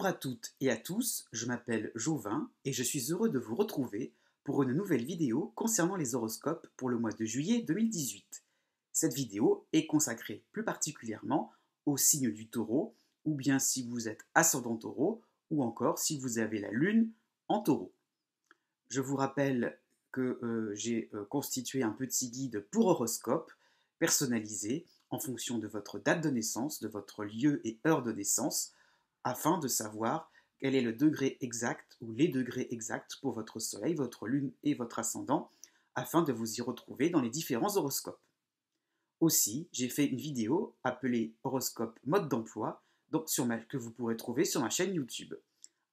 Bonjour à toutes et à tous, je m'appelle Jovin et je suis heureux de vous retrouver pour une nouvelle vidéo concernant les horoscopes pour le mois de juillet 2018. Cette vidéo est consacrée plus particulièrement au signe du taureau, ou bien si vous êtes ascendant taureau, ou encore si vous avez la lune en taureau. Je vous rappelle que j'ai constitué un petit guide pour horoscope personnalisé en fonction de votre date de naissance, de votre lieu et heure de naissance, afin de savoir quel est le degré exact ou les degrés exacts pour votre soleil, votre lune et votre ascendant, afin de vous y retrouver dans les différents horoscopes. Aussi, j'ai fait une vidéo appelée Horoscope mode d'emploi que vous pourrez trouver sur ma chaîne YouTube,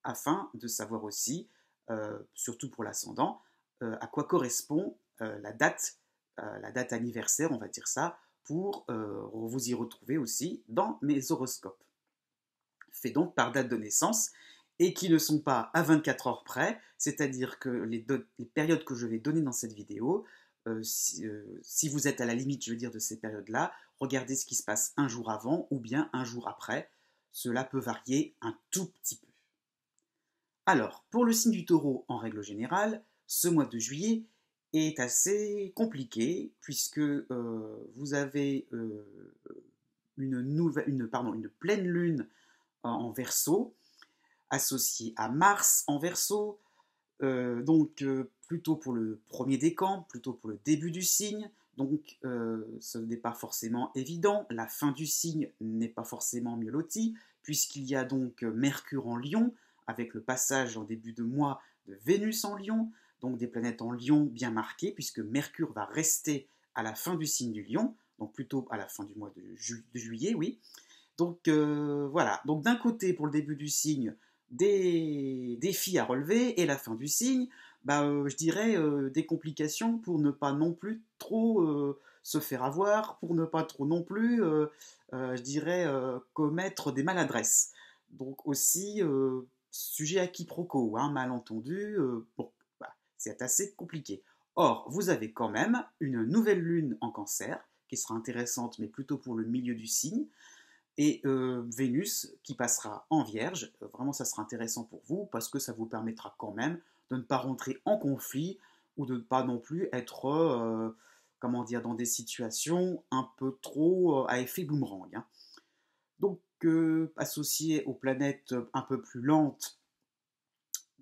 afin de savoir aussi, surtout pour l'ascendant, à quoi correspond la date anniversaire, on va dire ça, pour vous y retrouver aussi dans mes horoscopes faits donc par date de naissance et qui ne sont pas à 24 heures près, c'est-à-dire que les périodes que je vais donner dans cette vidéo, si vous êtes à la limite, je veux dire, de ces périodes-là, regardez ce qui se passe un jour avant ou bien un jour après. Cela peut varier un tout petit peu. Alors, pour le signe du taureau, en règle générale, ce mois de juillet est assez compliqué puisque vous avez une pleine lune en Verseau, associé à Mars en Verseau, plutôt pour le premier décan, plutôt pour le début du signe, donc ce n'est pas forcément évident, la fin du signe n'est pas forcément mieux lotie, puisqu'il y a donc Mercure en Lion, avec le passage en début de mois de Vénus en Lion, donc des planètes en Lion bien marquées, puisque Mercure va rester à la fin du signe du Lion, donc plutôt à la fin du mois de juillet, oui. Donc voilà, donc d'un côté pour le début du signe, des défis à relever, et la fin du signe, je dirais des complications pour ne pas non plus trop se faire avoir, pour ne pas trop non plus, je dirais, commettre des maladresses. Donc aussi, sujet à quiproquo, hein, malentendu, c'est assez compliqué. Or, vous avez quand même une nouvelle lune en Cancer, qui sera intéressante, mais plutôt pour le milieu du signe, et Vénus qui passera en Vierge. Vraiment, ça sera intéressant pour vous parce que ça vous permettra quand même de ne pas rentrer en conflit ou de ne pas non plus être, dans des situations un peu trop à effet boomerang, hein. Donc, associé aux planètes un peu plus lentes,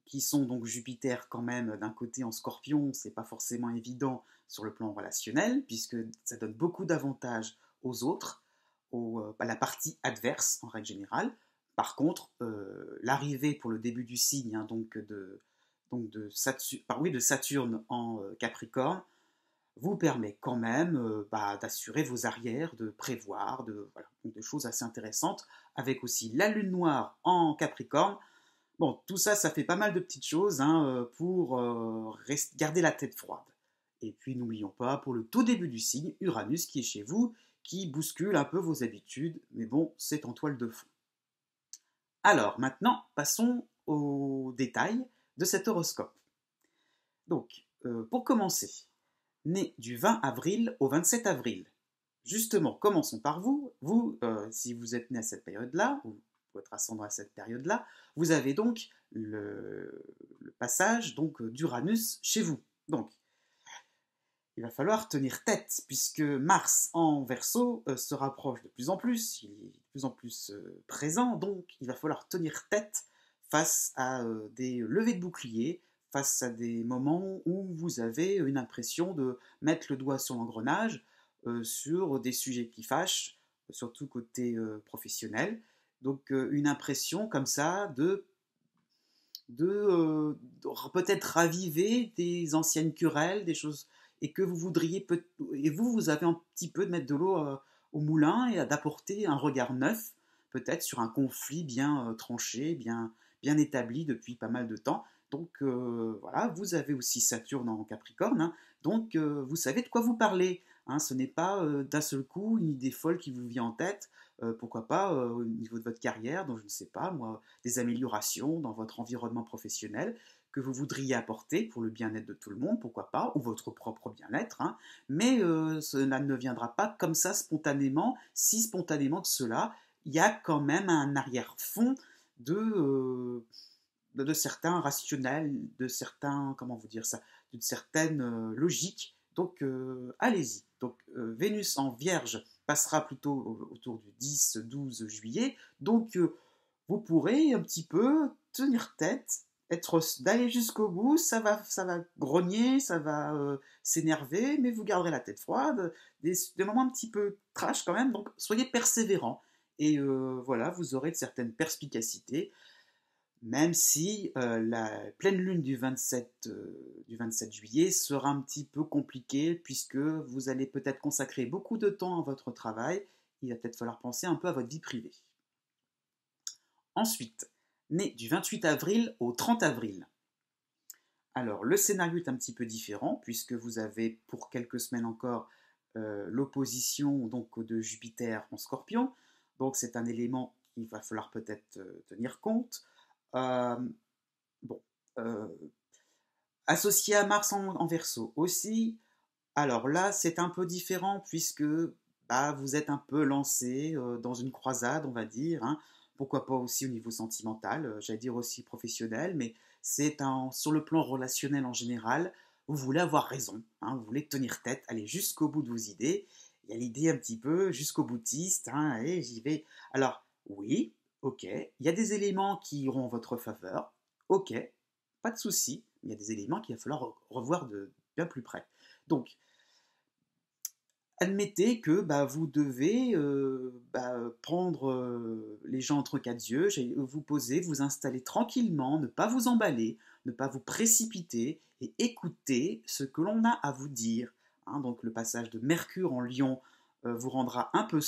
qui sont donc Jupiter quand même d'un côté en Scorpion, c'est pas forcément évident sur le plan relationnel, puisque ça donne beaucoup d'avantages aux autres, à la partie adverse en règle générale. Par contre, l'arrivée pour le début du signe, hein, de Saturne en Capricorne, vous permet quand même d'assurer vos arrières, de prévoir, donc de choses assez intéressantes, avec aussi la lune noire en Capricorne. Bon, tout ça, ça fait pas mal de petites choses, hein, pour garder la tête froide. Et puis n'oublions pas, pour le tout début du signe, Uranus qui est chez vous, qui bouscule un peu vos habitudes, mais bon, c'est en toile de fond. Alors, maintenant, passons aux détails de cet horoscope. Donc, pour commencer, né du 20 avril au 27 avril. Justement, commençons par vous. Vous, si vous êtes né à cette période-là, ou votre ascendant à cette période-là, vous avez donc le passage d'Uranus chez vous. Donc, il va falloir tenir tête, puisque Mars en Verseau se rapproche de plus en plus, il est de plus en plus présent, donc il va falloir tenir tête face à des levées de boucliers, face à des moments où vous avez une impression de mettre le doigt sur l'engrenage, sur des sujets qui fâchent, surtout côté professionnel. Donc une impression comme ça de peut-être raviver des anciennes querelles, des choses, et que vous voudriez, et vous avez un petit peu de mettre de l'eau au moulin et d'apporter un regard neuf, peut-être sur un conflit bien tranché, bien établi depuis pas mal de temps. Donc voilà, vous avez aussi Saturne en Capricorne, hein, donc vous savez de quoi vous parlez, hein, ce n'est pas d'un seul coup une idée folle qui vous vient en tête, pourquoi pas au niveau de votre carrière, donc je ne sais pas moi, des améliorations dans votre environnement professionnel que vous voudriez apporter pour le bien-être de tout le monde, pourquoi pas, ou votre propre bien-être, hein, mais cela ne viendra pas comme ça spontanément, si spontanément que cela, il y a quand même un arrière-fond de certains rationnels, de certains, comment vous dire ça, d'une certaine logique. Donc allez-y. Donc Vénus en Vierge passera plutôt autour du 10-12 juillet. Donc vous pourrez un petit peu tenir tête, d'aller jusqu'au bout. Ça va grogner, ça va s'énerver, mais vous garderez la tête froide. Des moments un petit peu trash quand même. Donc soyez persévérants. Et voilà, vous aurez de certaines perspicacités, même si la pleine lune du 27 juillet sera un petit peu compliquée, puisque vous allez peut-être consacrer beaucoup de temps à votre travail, il va peut-être falloir penser un peu à votre vie privée. Ensuite, né du 28 avril au 30 avril. Alors, le scénario est un petit peu différent, puisque vous avez pour quelques semaines encore l'opposition donc de Jupiter en Scorpion, donc c'est un élément qu'il va falloir peut-être tenir compte. Euh, bon, euh, associé à Mars en Verseau aussi. Alors là, c'est un peu différent puisque bah, vous êtes un peu lancé dans une croisade, on va dire. Hein. Pourquoi pas aussi au niveau sentimental, j'allais dire aussi professionnel, mais sur le plan relationnel en général. Vous voulez avoir raison, hein, vous voulez tenir tête, aller jusqu'au bout de vos idées. Il y a l'idée un petit peu jusqu'au boutiste, hein, allez, j'y vais. Alors, oui, ok, il y a des éléments qui iront en votre faveur, ok, pas de souci, il y a des éléments qu'il va falloir revoir de bien plus près. Donc, admettez que bah, vous devez prendre les gens entre quatre yeux, vous poser, vous installer tranquillement, ne pas vous emballer, ne pas vous précipiter et écouter ce que l'on a à vous dire. Hein, donc le passage de Mercure en Lion vous rendra un peu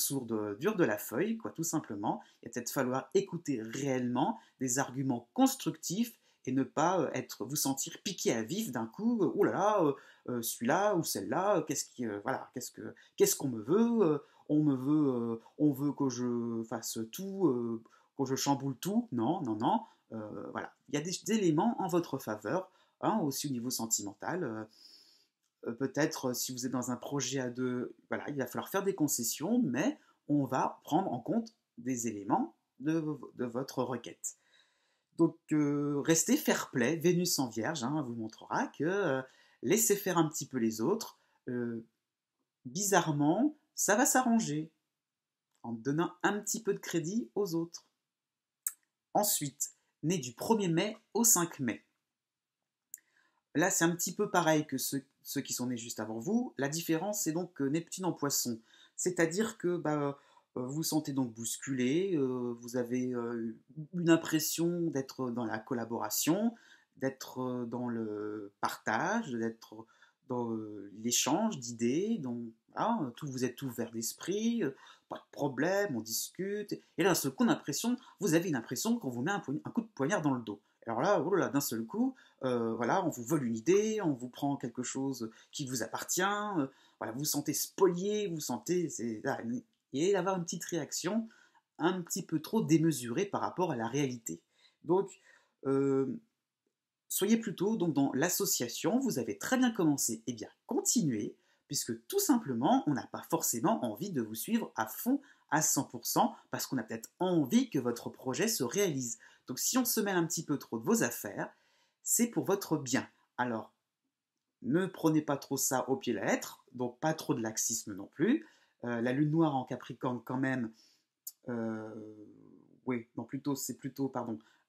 dur de la feuille, quoi, tout simplement. Il va peut-être falloir écouter réellement des arguments constructifs et ne pas vous sentir piqué à vif d'un coup. Oh là là, celui-là ou celle-là, voilà, qu'est-ce qu'on me veut on veut que je fasse tout, que je chamboule tout. Non, non, non. Voilà, il y a des éléments en votre faveur, hein, aussi au niveau sentimental. Peut-être si vous êtes dans un projet à deux, voilà, il va falloir faire des concessions, mais on va prendre en compte des éléments de votre requête. Donc restez fair play, Vénus en Vierge hein, vous montrera que laissez faire un petit peu les autres. Bizarrement, ça va s'arranger en donnant un petit peu de crédit aux autres. Ensuite, né du 1er mai au 5 mai. Là, c'est un petit peu pareil que ceux qui sont nés juste avant vous. La différence, c'est donc Neptune en Poisson. C'est-à-dire que vous vous sentez donc bousculé, vous avez une impression d'être dans la collaboration, d'être dans le partage, d'être dans l'échange d'idées, donc voilà, vous êtes ouvert d'esprit, pas de problème, on discute. Et là, d'un seul coup, vous avez une impression qu'on vous met un coup de poignard dans le dos. Alors là, oh là, là d'un seul coup, voilà, on vous vole une idée, on vous prend quelque chose qui vous appartient, voilà, vous vous sentez spolié, vous sentez, et d'avoir une petite réaction un petit peu trop démesurée par rapport à la réalité. Donc, soyez plutôt donc dans l'association, vous avez très bien commencé, et bien continuez, puisque tout simplement, on n'a pas forcément envie de vous suivre à fond, à 100%, parce qu'on a peut-être envie que votre projet se réalise. Donc si on se mêle un petit peu trop de vos affaires, c'est pour votre bien. Alors, ne prenez pas trop ça au pied de la lettre, donc pas trop de laxisme non plus. La lune noire en Capricorne quand même, euh, oui, non plutôt, c'est plutôt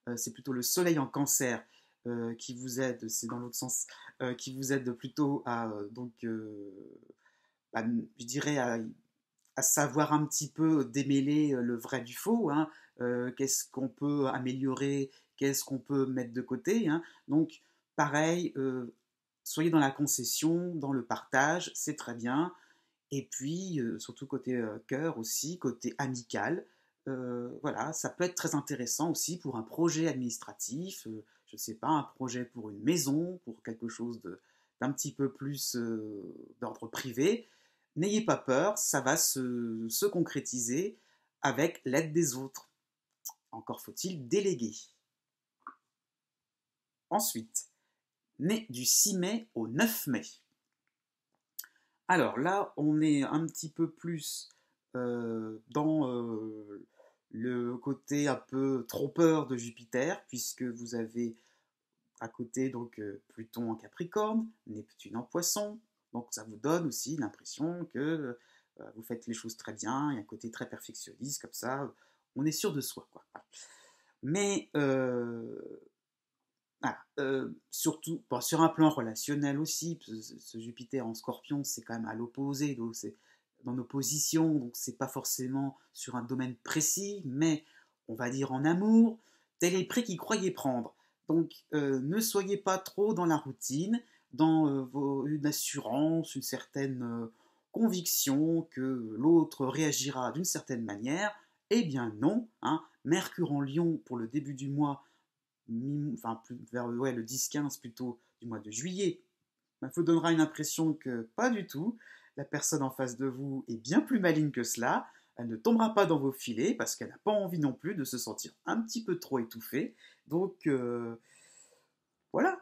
le soleil en Cancer qui vous aide, c'est dans l'autre sens, qui vous aide plutôt à, je dirais, à savoir un petit peu démêler le vrai du faux, hein, qu'est-ce qu'on peut améliorer, qu'est-ce qu'on peut mettre de côté. Hein. Donc, pareil, soyez dans la concession, dans le partage, c'est très bien. Et puis, surtout côté cœur aussi, côté amical, voilà, ça peut être très intéressant aussi pour un projet administratif, je ne sais pas, un projet pour une maison, pour quelque chose d'un petit peu plus d'ordre privé. N'ayez pas peur, ça va se concrétiser avec l'aide des autres. Encore faut-il déléguer. Ensuite, né du 6 mai au 9 mai. Alors là, on est un petit peu plus dans le côté un peu trompeur de Jupiter, puisque vous avez à côté donc Pluton en Capricorne, Neptune en Poisson, donc ça vous donne aussi l'impression que vous faites les choses très bien, il y a un côté très perfectionniste, comme ça, on est sûr de soi, quoi. Voilà. Mais voilà, surtout bon, sur un plan relationnel aussi, ce Jupiter en Scorpion, c'est quand même à l'opposé, donc c'est dans nos positions, donc c'est pas forcément sur un domaine précis, mais on va dire en amour, tel est le prix qu'il croyait prendre. Donc ne soyez pas trop dans la routine, dans une assurance, une certaine conviction que l'autre réagira d'une certaine manière. Eh bien non, hein. Mercure en Lion pour le début du mois, enfin vers ouais, le 10-15 plutôt du mois de juillet, bah, vous donnera une impression que pas du tout. La personne en face de vous est bien plus maligne que cela. Elle ne tombera pas dans vos filets parce qu'elle n'a pas envie non plus de se sentir un petit peu trop étouffée. Donc voilà,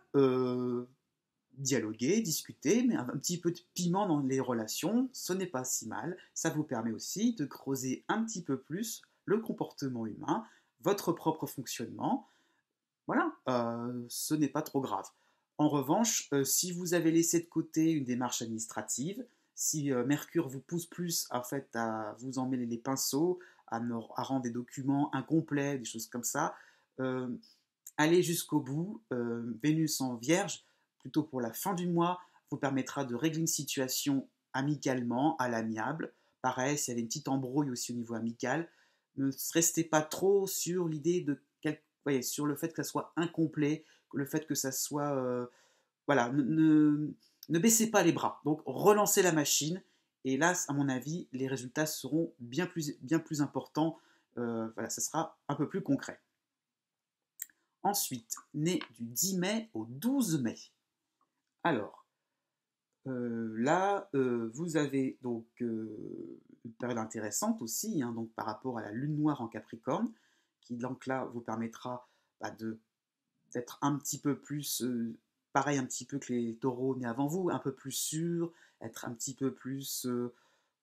dialoguer, discuter, mais un petit peu de piment dans les relations, ce n'est pas si mal. Ça vous permet aussi de creuser un petit peu plus le comportement humain, votre propre fonctionnement. Voilà, ce n'est pas trop grave. En revanche, si vous avez laissé de côté une démarche administrative, si Mercure vous pousse plus en fait, à vous emmêler les pinceaux, à rendre des documents incomplets, des choses comme ça, euh, allez jusqu'au bout. Vénus en Vierge, plutôt pour la fin du mois, vous permettra de régler une situation amicalement, à l'amiable. Pareil, s'il y avait une petite embrouille aussi au niveau amical, ne restez pas trop sur l'idée de voyez, sur le fait que ça soit incomplet, le fait que ça soit voilà, ne baissez pas les bras. Donc relancez la machine et là, à mon avis, les résultats seront bien plus importants. Voilà, ça sera un peu plus concret. Ensuite, né du 10 mai au 12 mai. Alors, là, vous avez donc une période intéressante aussi, hein, donc par rapport à la lune noire en Capricorne, qui donc là vous permettra bah, d'être un petit peu plus, pareil un petit peu que les taureaux nés avant vous, un peu plus sûr, être un petit peu plus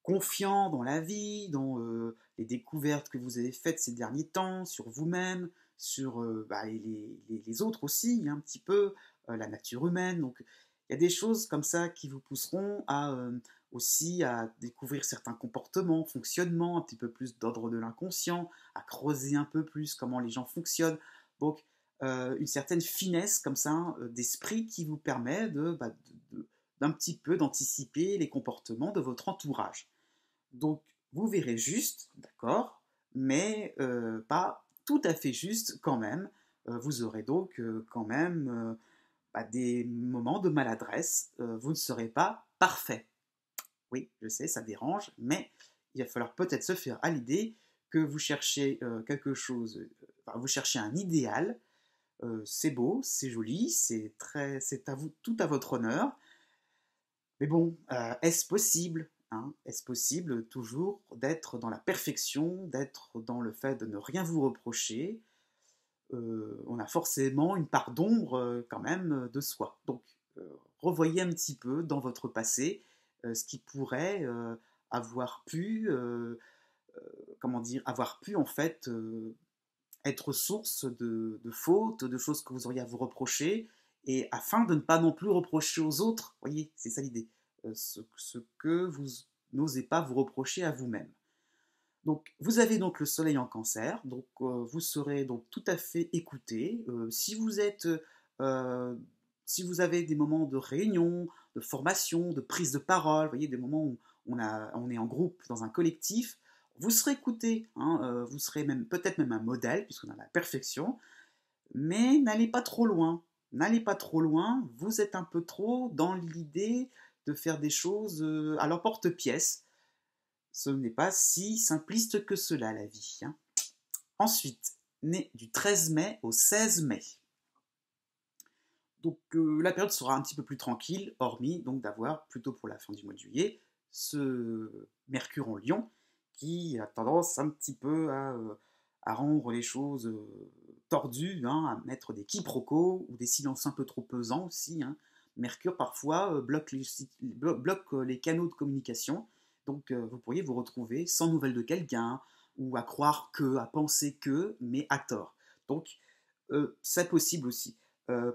confiant dans la vie, dans les découvertes que vous avez faites ces derniers temps, sur vous-même, sur bah, les autres aussi, un petit peu, la nature humaine. Donc il y a des choses comme ça qui vous pousseront à aussi à découvrir certains comportements, fonctionnements, un petit peu plus d'ordre de l'inconscient, à creuser un peu plus comment les gens fonctionnent. Donc une certaine finesse comme ça d'esprit qui vous permet bah, d'un petit peu d'anticiper les comportements de votre entourage. Donc, vous verrez juste, d'accord, mais pas tout à fait juste quand même. Vous aurez donc quand même bah, des moments de maladresse. Vous ne serez pas parfait. Oui, je sais, ça dérange, mais il va falloir peut-être se faire à l'idée que vous cherchez quelque chose, enfin, vous cherchez un idéal. C'est beau, c'est joli, c'est à vous, tout à votre honneur. Mais bon, est-ce possible, hein, est-ce possible toujours d'être dans la perfection, d'être dans le fait de ne rien vous reprocher? On a forcément une part d'ombre quand même de soi. Donc, revoyez un petit peu dans votre passé ce qui pourrait avoir pu, comment dire, avoir pu en fait être source de fautes, de choses que vous auriez à vous reprocher, et afin de ne pas non plus reprocher aux autres, voyez, c'est ça l'idée, ce que vous n'osez pas vous reprocher à vous-même. Donc, vous avez donc le soleil en cancer, donc vous serez donc tout à fait écouté. Euh, si vous avez des moments de réunion, de formation, de prise de parole, vous voyez, des moments où on est en groupe, dans un collectif, vous serez écouté, hein, vous serez même peut-être même un modèle, puisqu'on a la perfection, mais n'allez pas trop loin. N'allez pas trop loin, vous êtes un peu trop dans l'idée de faire des choses à l'emporte-pièce. Ce n'est pas si simpliste que cela, la vie, hein. Ensuite, né du 13 mai au 16 mai. Donc la période sera un petit peu plus tranquille, hormis donc d'avoir, plutôt pour la fin du mois de juillet, ce Mercure en Lion qui a tendance un petit peu à rendre les choses tordues, hein, à mettre des quiproquos ou des silences un peu trop pesants aussi, hein. Mercure parfois bloque les canaux de communication, donc vous pourriez vous retrouver sans nouvelles de quelqu'un, ou à croire que, à penser que, mais à tort. Donc, c'est possible aussi.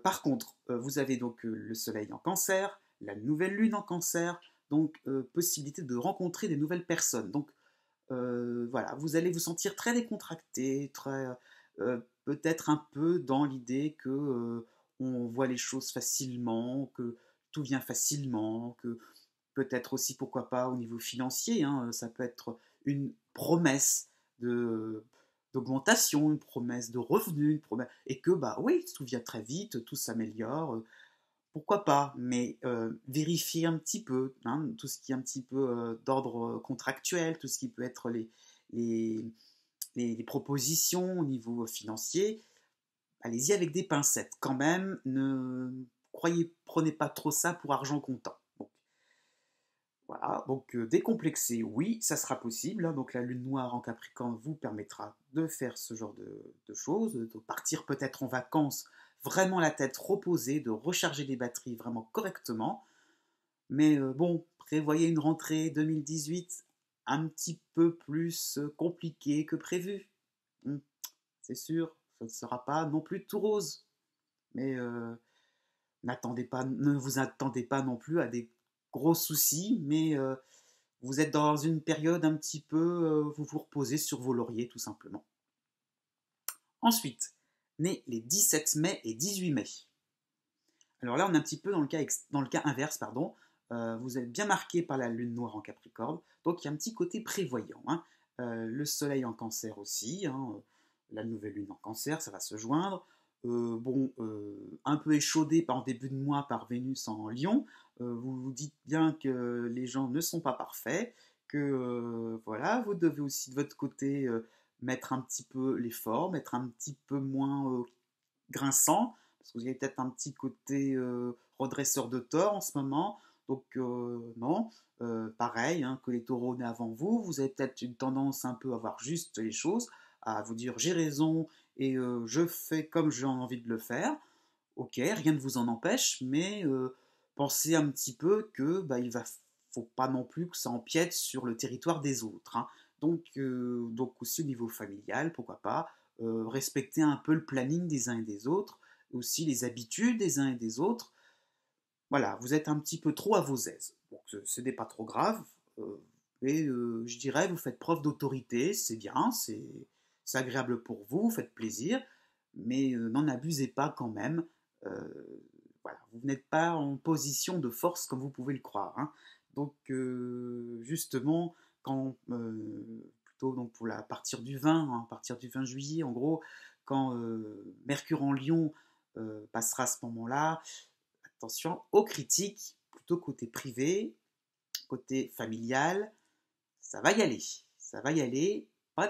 Par contre, vous avez donc le soleil en cancer, la nouvelle lune en cancer, donc possibilité de rencontrer des nouvelles personnes. Donc voilà, vous allez vous sentir très décontracté, très peut-être un peu dans l'idée que on voit les choses facilement, que tout vient facilement, que peut-être aussi pourquoi pas au niveau financier, hein, ça peut être une promesse de d'augmentation, une promesse de revenus, et que bah oui, tout vient très vite, tout s'améliore, pourquoi pas, mais vérifier un petit peu, hein, tout ce qui est un petit peu d'ordre contractuel, tout ce qui peut être les, les propositions au niveau financier, allez-y avec des pincettes. Quand même, ne prenez pas trop ça pour argent comptant. Bon, voilà, donc décomplexer, oui, ça sera possible, hein. Donc la lune noire en Capricorne vous permettra de faire ce genre de choses, de partir peut-être en vacances vraiment la tête reposée, de recharger les batteries vraiment correctement. Mais bon, prévoyez une rentrée 2018 un petit peu plus compliquée que prévu. C'est sûr, ça ne sera pas non plus tout rose. Mais ne vous attendez pas non plus à des gros soucis, mais vous êtes dans une période un petit peu, vous vous reposez sur vos lauriers tout simplement. Ensuite, nés les 17 mai et 18 mai. Alors là, on est un petit peu dans le cas inverse, pardon. Vous êtes bien marqué par la lune noire en Capricorne, donc il y a un petit côté prévoyant, hein. Le soleil en cancer aussi, hein, la nouvelle lune en cancer, ça va se joindre. Bon, un peu échaudé en début de mois par Vénus en Lion, vous vous dites bien que les gens ne sont pas parfaits, que voilà, vous devez aussi de votre côté mettre un petit peu l'effort, mettre un petit peu moins grinçant, parce que vous avez peut-être un petit côté redresseur de tort en ce moment. Donc non, pareil, hein, que les taureaux nés avant vous, vous avez peut-être une tendance un peu à voir juste les choses, à vous dire j'ai raison et je fais comme j'ai envie de le faire. Ok, rien ne vous en empêche, mais pensez un petit peu que bah, faut pas non plus que ça empiète sur le territoire des autres, hein. Donc aussi au niveau familial, pourquoi pas, respecter un peu le planning des uns et des autres, aussi les habitudes des uns et des autres. Voilà, vous êtes un petit peu trop à vos aises. Donc ce n'est pas trop grave, mais je dirais vous faites preuve d'autorité, c'est bien, c'est agréable pour vous, vous faites plaisir, mais n'en abusez pas quand même. Voilà, vous n'êtes pas en position de force comme vous pouvez le croire, hein. Donc justement, quand plutôt donc pour la à partir du 20, hein, à partir du 20 juillet, en gros, quand Mercure en Lion passera à ce moment-là, attention aux critiques, plutôt côté privé, côté familial, ça va y aller. Ça va y aller. Pas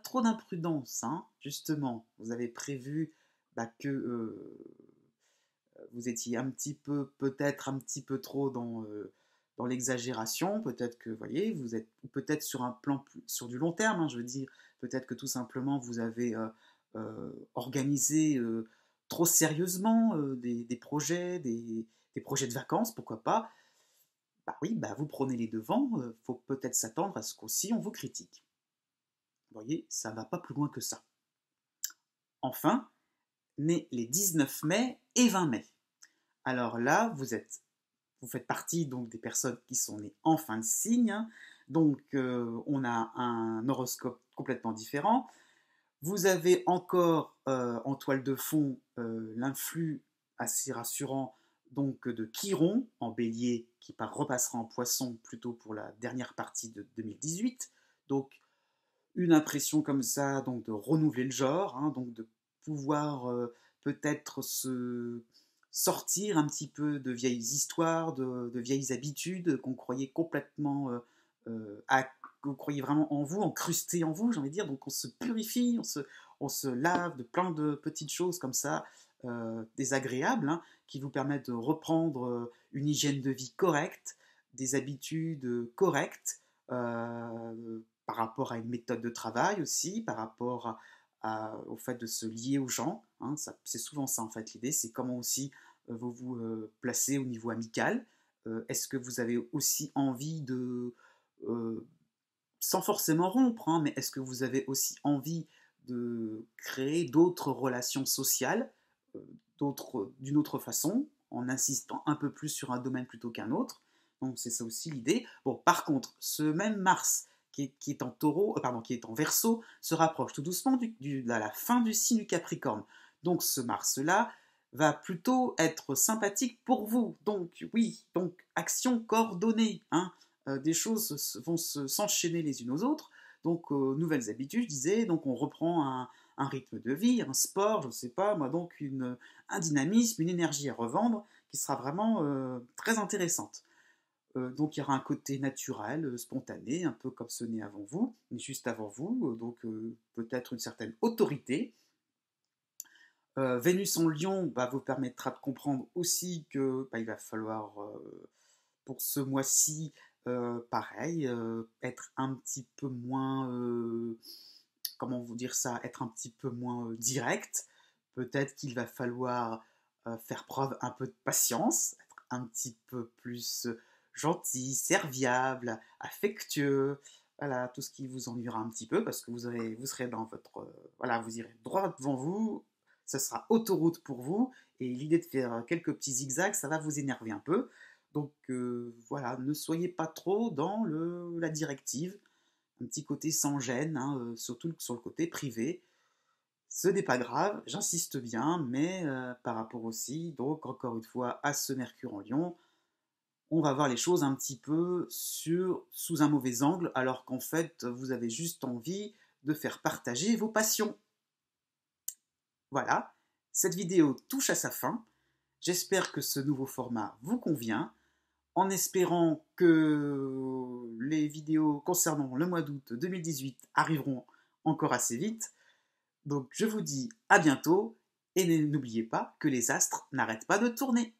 trop d'imprudence, hein, justement. Vous avez prévu bah, que vous étiez un petit peu, peut-être un petit peu trop dans l'exagération. Peut-être que, vous voyez, vous êtes peut-être sur un plan sur du long terme, hein, je veux dire. Peut-être que tout simplement vous avez organisé trop sérieusement des projets, des projets de vacances, pourquoi pas. Bah oui, bah vous prenez les devants, faut peut-être s'attendre à ce qu'aussi on vous critique. Vous voyez, ça ne va pas plus loin que ça. Enfin, nés les 19 mai et 20 mai. Alors là, vous faites partie donc des personnes qui sont nées en fin de signe, hein. Donc on a un horoscope complètement différent. Vous avez encore en toile de fond l'influx assez rassurant donc de Chiron en bélier qui repassera en poisson plutôt pour la dernière partie de 2018. Donc une impression comme ça donc de renouveler le genre, hein, donc de pouvoir peut-être se sortir un petit peu de vieilles histoires, de vieilles habitudes qu'on croyait complètement que vous croyez vraiment en vous, encrustées en vous, j'ai envie de dire. Donc on se purifie, on se lave de plein de petites choses comme ça, désagréables, hein, qui vous permettent de reprendre une hygiène de vie correcte, des habitudes correctes, par rapport à une méthode de travail aussi, par rapport au fait de se lier aux gens, hein, c'est souvent ça en fait l'idée, c'est comment aussi vous vous placez au niveau amical. Est-ce que vous avez aussi envie de sans forcément rompre, hein, mais est-ce que vous avez aussi envie de créer d'autres relations sociales, d'une autre façon, en insistant un peu plus sur un domaine plutôt qu'un autre? Donc c'est ça aussi l'idée. Bon, par contre, ce même Mars qui est en taureau, pardon, qui est en Verseau, se rapproche tout doucement de la fin du signe du Capricorne. Donc ce Mars-là va plutôt être sympathique pour vous. Donc oui, donc action coordonnée, hein. Des choses vont s'enchaîner les unes aux autres. Donc nouvelles habitudes, je disais, donc on reprend un rythme de vie, un sport, je ne sais pas, moi donc un dynamisme, une énergie à revendre qui sera vraiment très intéressante. Donc il y aura un côté naturel, spontané, un peu comme ce n'est avant vous, juste avant vous, donc peut-être une certaine autorité. Vénus en Lion vous permettra de comprendre aussi que il va falloir, pour ce mois-ci, pareil, être un petit peu moins, comment vous dire ça, être un petit peu moins direct. Peut-être qu'il va falloir faire preuve un peu de patience, être un petit peu plus gentil, serviable, affectueux. Voilà, tout ce qui vous ennuiera un petit peu parce que vous serez dans votre, voilà, vous irez droit devant vous. Ce sera autoroute pour vous et l'idée de faire quelques petits zigzags, ça va vous énerver un peu. Donc voilà, ne soyez pas trop dans la directive, un petit côté sans gêne, hein, surtout sur le côté privé. Ce n'est pas grave, j'insiste bien, mais par rapport aussi, donc encore une fois, à ce Mercure en Lion, on va voir les choses un petit peu sous un mauvais angle, alors qu'en fait, vous avez juste envie de faire partager vos passions. Voilà, cette vidéo touche à sa fin. J'espère que ce nouveau format vous convient, en espérant que les vidéos concernant le mois d'août 2018 arriveront encore assez vite. Donc je vous dis à bientôt et n'oubliez pas que les astres n'arrêtent pas de tourner.